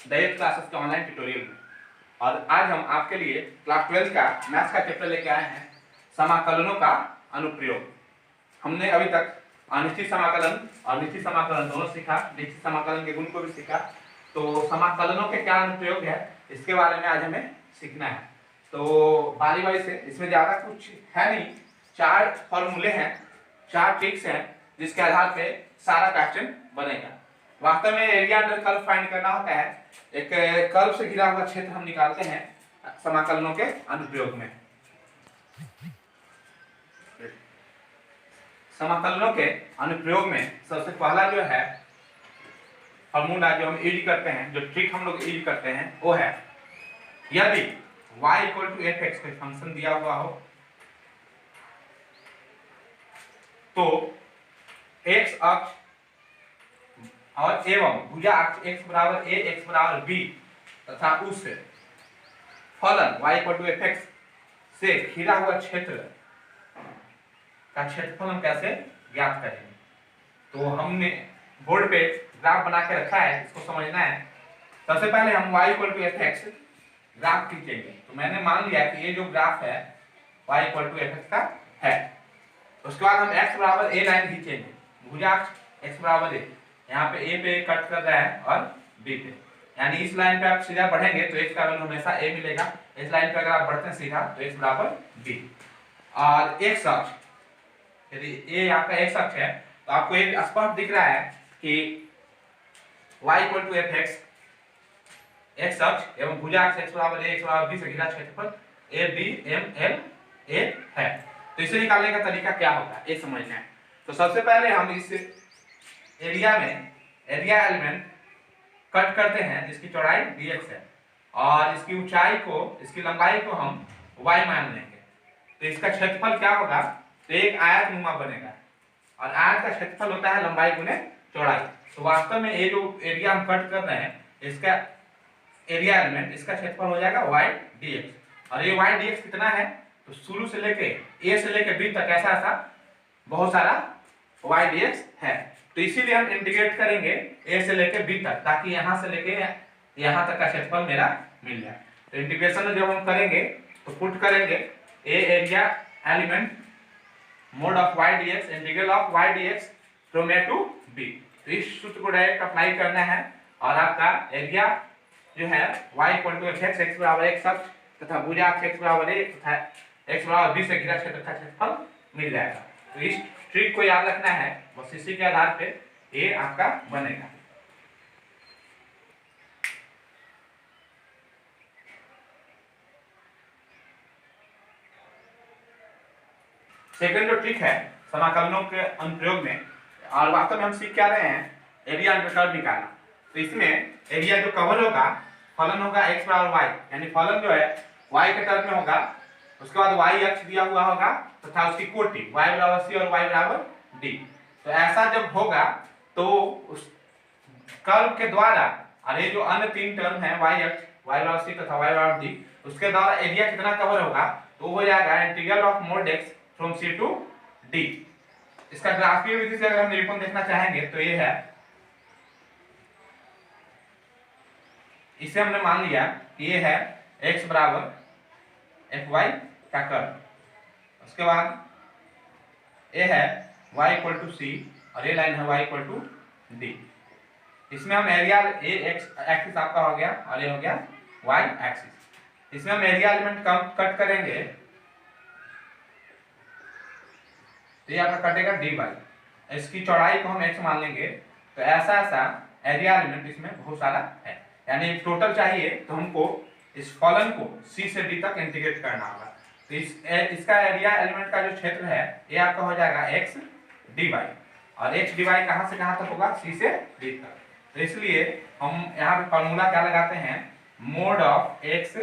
The 8th classes के online tutorial में। और आज हम आपके लिए क्लास 12 का मैथ्स का चैप्टर लेके आए हैं, समाकलनों का अनुप्रयोग। हमने अभी तक अनिश्चित समाकलन और निश्चित समाकलन दोनों सीखा, निश्चित समाकलन के गुण को भी सीखा। तो समाकलनों के क्या अनुप्रयोग है इसके बारे में आज हमें सीखना है। तो बारी बारी से, इसमें ज़्यादा कुछ है नहीं, 4 फॉर्मूले हैं, 4 ट्रिक्स हैं जिसके आधार पे सारा क्वेश्चन बनेगा। वास्तव में एरिया अंडर कर्व फाइंड करना होता है। एक कर्व से घिरा हुआ क्षेत्र हम निकालते हैं समाकलनों के अनुप्रयोग में। समाकलनों के अनुप्रयोग में सबसे पहला जो है फॉर्मूला जो हम यूज करते हैं, जो ट्रिक हम लोग यूज करते हैं वो है, यदि y = f(x) कोई फंक्शन दिया हुआ हो तो x अक्ष और एवं भुजा अक्ष x = a x = b तथा उस फलन y = f(x) से घिरा हुआ क्षेत्र का क्षेत्रफल हम कैसे ज्ञात करेंगे। तो हमने बोर्ड पे ग्राफ बना के रखा है, इसको समझना है। सबसे पहले हम y = f(x) ग्राफ खींचेंगे। तो मैंने मान लिया कि ये जो ग्राफ है y = f(x) का है। उसके बाद हम x = a लाइन खींचेंगे, भुजा अक्ष x = a, यहाँ पे a पे कट कर रहा है और b पे, यानी इस लाइन पे आप सीधा बढ़ेंगे तो x का वैल्यू हमेशा a मिलेगा। इस लाइन पे अगर आप बढ़ते हैं सीधा तो x = b। और x अक्ष, यदि a आपका x अक्ष है तो आपको एक स्पष्ट दिख रहा है कि y = f(x) x अक्ष एवं भुजा अक्ष x = a x = b से घिरा क्षेत्रफल a b m l a है। तो इसे निकालने का तरीका क्या होगा ये समझना है। तो सबसे पहले हम इस एरिया में एरिया एलिमेंट कट करते हैं जिसकी चौड़ाई dx है और इसकी ऊंचाई को, इसकी लंबाई को हम y मान लेंगे। तो इसका क्षेत्रफल क्या होगा, तो एक आयतनुमा बनेगा और आयत का क्षेत्रफल होता है लंबाई गुने चौड़ाई। तो वास्तव में ये जो एरिया हम कट कर रहे हैं इसका एरिया एलिमेंट, इसका क्षेत्रफल हो जाएगा y dx। और ये y dx कितना है, तो शुरू से लेके a से लेके b तक ऐसा ऐसा बहुत सारा y dx है। तो इसीलिए हम इंटीग्रेट करेंगे a से लेके b तक, ताकि यहाँ से लेके यहाँ तक का क्षेत्रफल मेरा मिल जाए। तो इंटीग्रेशन जब हम करेंगे तो पुट करेंगे a area element mod of y dx integral of y dx from a to b। तो इस सूत्र को डायरेक्ट अप्लाई करना है और आपका एरिया जो है y = f(x) x = x अक्ष तथा भुजा अक्ष x = a तथा x = b से घिरा क्षेत्र का क्षेत्रफल मिल जाएगा। तो इस ट्रिक को याद रखना है, बस इसी के आधार पे ये आपका बनेगा। सेकंड जो ट्रिक है समाकलनों के अनुप्रयोग में, और वास्तव में हम सीख क्या रहे हैं, एरिया अंडर कर्व निकालना। तो इसमें एरिया जो कवर होगा फलन होगा x = y, यानी फलन जो है y के टर्म में होगा। उसके बाद y अक्ष दिया हुआ होगा तथा उसकी कोटि y = c और y = d। तो ऐसा जब होगा तो उस कर्व के द्वारा, और ये जो अन्य 3 टर्म है y अक्ष y = c तथा y = d, उसके द्वारा एरिया कितना कवर होगा, तो हो जाएगा integral of mod x from c to d। इसका ग्राफीय विधि से अगर हम निरूपण देखना चाहेंगे तो ये है, इसे हमने मान लिया कि ये है x = fy का कर्व। उसके बाद ये है y = c और ये लाइन है y = d। इसमें हम एरिया एक्सिस आपका हो गया और ये हो गया y एक्सिस। इसमें हम एरिया एलिमेंट कट करेंगे तो ये आपका कटेगा dy। इसकी चौड़ाई को हम x मान लेंगे। तो ऐसा ऐसा एरिया एलिमेंट इसमें बहुत सारा है, यानी टोटल चाहिए तो हमको इस फलन को c से d तक इंटीग्रेट करना होगा। तो इसका एरिया एलिमेंट का जो क्षेत्र है ये आपका हो जाएगा x dy, और x dy कहाँ से कहाँ तक होगा, c से d तक। तो इसलिए हम यहाँ पे फॉर्मूला क्या लगाते हैं, mod of x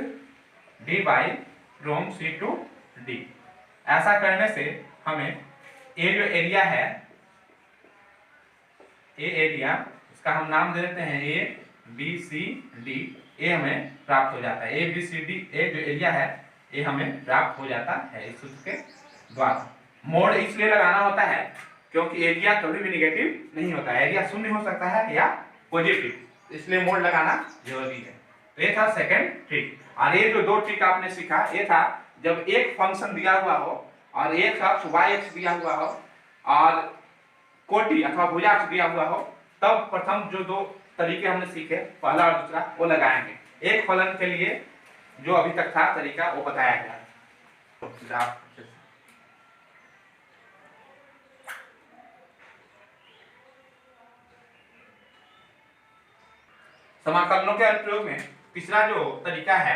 dy from c to d। ऐसा करने से हमें ये जो एरिया है, ये एरिया, इसका हम नाम दे देते हैं a b c d, ये हमें प्राप्त हो जाता है। a b c d ये जो एरिया है ये हमें प्राप्त हो जाता है इस सूत्र के द्वारा। मोड इसलिए लगाना होता है क्योंकि एरिया कभी भी नेगेटिव नहीं होता है, एरिया शून्य हो सकता है या पॉजिटिव, इसलिए मोड लगाना जरूरी है। तो ये था सेकंड ट्रिक। और ये जो दो ट्रिक आपने सीखा, ये था जब एक फंक्शन दिया हुआ हो और एक अक्ष y अक्ष दिया हुआ हो और कोटि अथवा भुजाक्ष दिया हुआ हो, तब प्रथम जो दो तरीके हमने सीखे, पहला और दूसरा, वो लगाएंगे। एक फलन के लिए जो अभी तक था तरीका वो बताया गया। समाकलनों के अनुप्रयोग में तीसरा जो तरीका है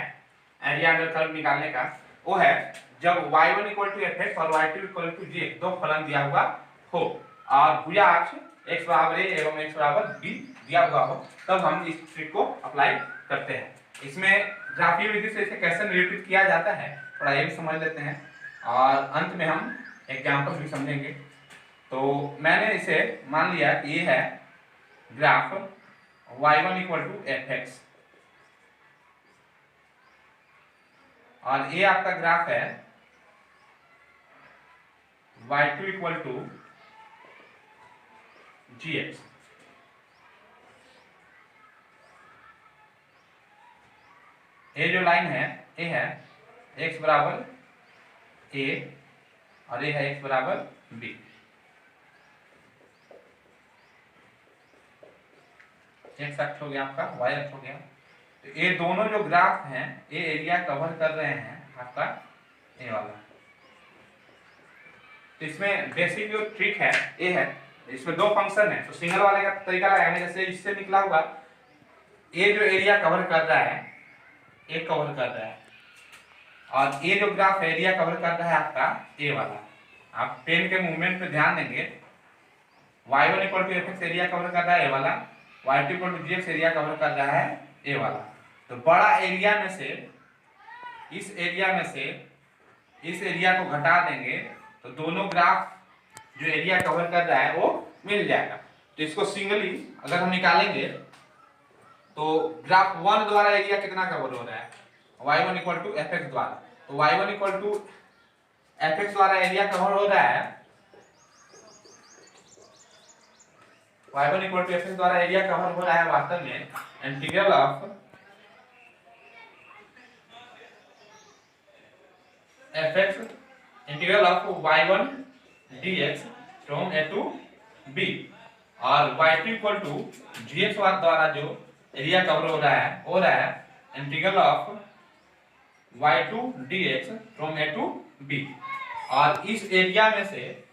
एरिया अंडर कर्व निकालने का, वो है जब y1 fx और y2 g दो फलन दिया हुआ हो और भुजाक्ष x बराबर a एवं x बराबर b दिया हुआ हो, तब हम इस ट्रिक को अप्लाई करते हैं। इसमें ग्राफीय विधि से इसे कैसे निरूपित किया जाता है थोड़ा ये भी समझ लेते हैं और अंत में हम एग्जाम्पल भी समझेंगे। तो मैंने इसे मान लिया कि ये है ग्राफ y1 fx और ये आपका ग्राफ है y2 gx। ये जो लाइन है ये है x बराबर a और ये है x बराबर b। x अक्ष हो गया आपका, y अक्ष हो गया। तो ये दोनों जो ग्राफ हैं ये एरिया कवर कर रहे हैं आपका ये वाला। तो इसमें बेसिक जो ट्रिक है ये है, इसमें दो फंक्शन है तो सिंगल वाले का तरीका लगाएंगे। जैसे इससे निकला हुआ ये जो एरिया कवर कर रहा है, ये कवर कर रहा है, और ये जो ग्राफ एरिया कवर कर रहा है आपका ये वाला। आप पेन के मूवमेंट पे ध्यान देंगे, y1 fx एरिया कवर कर रहा है ये वाला, y2 gx एरिया कवर कर रहा है ये वाला। तो बड़ा एरिया में से इस एरिया को घटा देंगे तो दोनों ग्राफ जो एरिया कवर कर रहा है वो मिल जाएगा। तो इसको सिंगली अगर हम निकालेंगे तो ग्राफ 1 द्वारा एरिया कितना कवर हो रहा है, y1 fx द्वारा। तो y1 fx द्वारा एरिया कवर हो रहा है, y1 fx द्वारा एरिया कवर हो रहा है वास्तव में integral of fx integral of y1 dx from a to b और y2 gx द्वारा जो एरिया कवर हो रहा है integral of y2 dx from a to b। और इस एरिया में से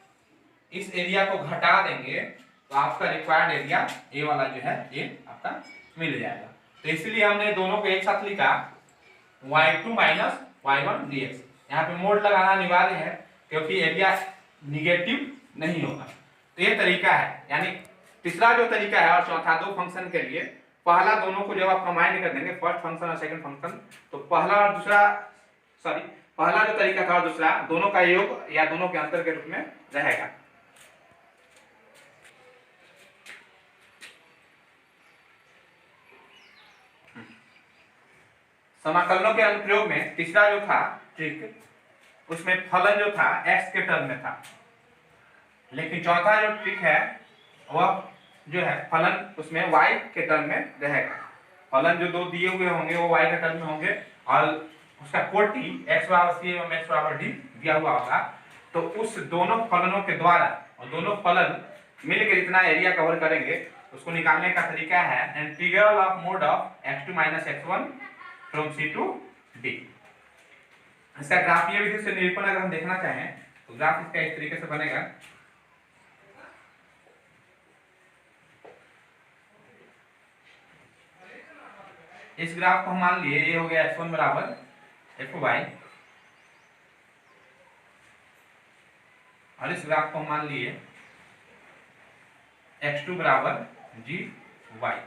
इस एरिया को घटा देंगे तो आपका रिक्वायर्ड एरिया ये वाला जो है ये आपका मिल जाएगा। तो इसलिए हमने दोनों को एक साथ लिखा y2 माइनस y1 dx। यहाँ पे मोड लगाना अनिवार्य है क्योंकि एरिया निगेटिव नहीं होगा। तो ये तरीका है, यानी तीसरा जो तरीका है और चौथा, दो फंक्शन के लिए पहला दोनों को जब आप कंबाइन कर देंगे फर्स्ट फंक्शन और सेकंड फंक्शन, तो पहला जो तरीका था और दूसरा दोनों का योग या दोनों के अंतर के रूप में रहेगा। समाकलनों के अनुप्रयोग में तीसरा जो था ट्रिक, उसमें फलन जो था x के टर्म में था, लेकिन चौथा जो ट्रिक है वह जो है फलन उसमें y के टर्म में रहेगा। फलन जो दो दिए हुए होंगे वो y के टर्म में होंगे और उसका कोटि x बराबर c एवं x बराबर d दिया हुआ होगा। तो उस दोनों फलनों के द्वारा और दोनों फलन मिलकर जितना एरिया कवर करेंगे उसको निकालने का तरीका है integral of mod of x2 minus x1 from c to d। इसका ग्राफीय विधि से निरूपण अगर हम देखना चाहें तो ग्राफ इसका इस तरीके से बनेगा। इस ग्राफ को हम मान लिए ये हो गया x1 बराबर f(y) और इस ग्राफ को हम मान लिए x2 बराबर g(y)।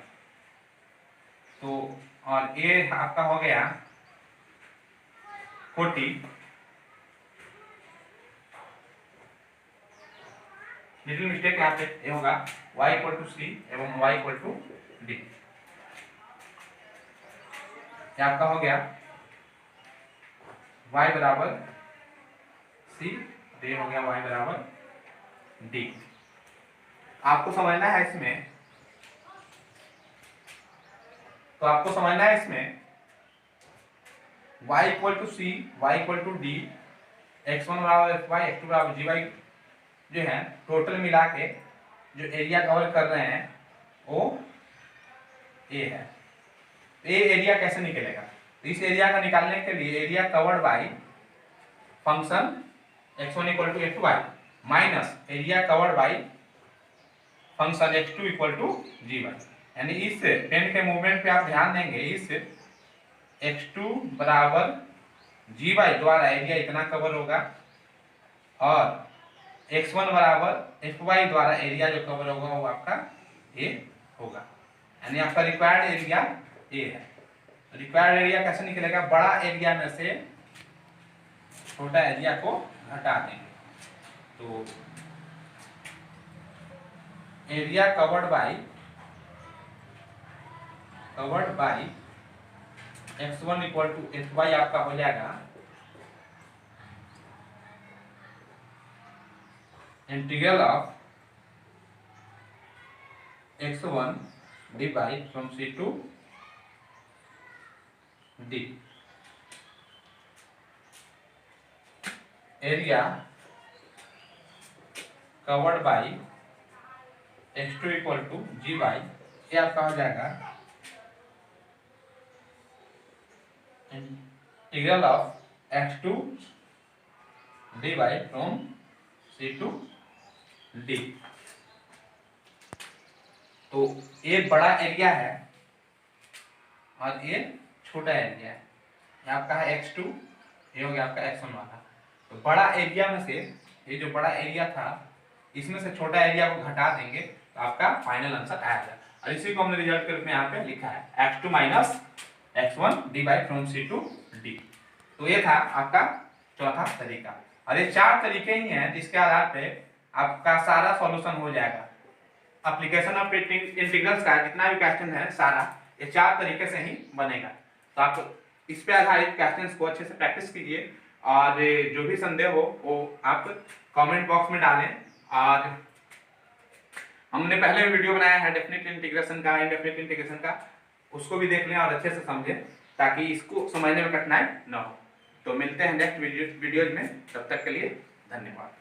तो और ये आपका हो गया 40 लिटिल मिस्टेक यहाँ पे ये होगा y c एवं y d। ये आपका हो गया y बराबर c, ये हो गया y बराबर d। आपको समझना है इसमें तो आपको समझना है इसमें y equal to C, y equal to D, x1 बराबर एफ वाई, x2 बराबर जी वाई जो है टोटल मिला के जो एरिया कवर कर रहे हैं वो ए है। ए एरिया कैसे निकलेगा? तो इस एरिया का निकालने के लिए area covered by function x1 equal to F Y minus area covered by function x2 equal to G Y, यानी इस पेन के मूवमेंट पे आप ध्यान देंगे, इस x2 बराबर जी वाई द्वारा एरिया इतना कवर होगा और x1 बराबर एफ वाई द्वारा एरिया जो कवर होगा वो आपका ए होगा, यानी आपका रिक्वायर्ड एरिया ए है। रिक्वायर्ड एरिया कैसे निकलेगा? बड़ा एरिया में से छोटा एरिया को घटा देंगे, तो area covered by x1 equal to F Y आपका हो जाएगा integral of x1 divide from c to d, area covered by x2 equal to G Y, ये आपका हो जाएगा integral of x2 divide from c to d। तो ये बड़ा एरिया है और ये छोटा एरिया है, ये आपका है x2, ये हो गया आपका x1 वाला। तो बड़ा एरिया में से ये जो बड़ा एरिया था इसमें से छोटा एरिया को घटा देंगे तो आपका फाइनल आंसर आएगा, और इसी को हमने रिजल्ट के रूप में यहाँ पे लिखा है x2 minus x1 divide from c to d। तो ये था आपका चौथा तरीका, और ये 4 तरीके ही हैं जिसके आधार पे आपका सारा सॉल्यूशन हो जाएगा। एप्लीकेशन ऑफ इंटीग्रल्स का जितना भी क्वेश्चन है सारा ये 4 तरीके से ही बनेगा। तो आप इस पे आधारित क्वेश्चंस को अच्छे से प्रैक्टिस कीजिए, और जो भी संदेह हो वो आप कमेंट बॉक्स में डालें। और हमने पहले वीडियो बनाया है डेफिनेट इंटीग्रेशन का, इनडेफिनेट इंटीग्रेशन का, उसको भी देख लें और अच्छे से समझें ताकि इसको समझने में कठिनाई ना हो। तो मिलते हैं नेक्स्ट वीडियोज में, तब तक के लिए धन्यवाद।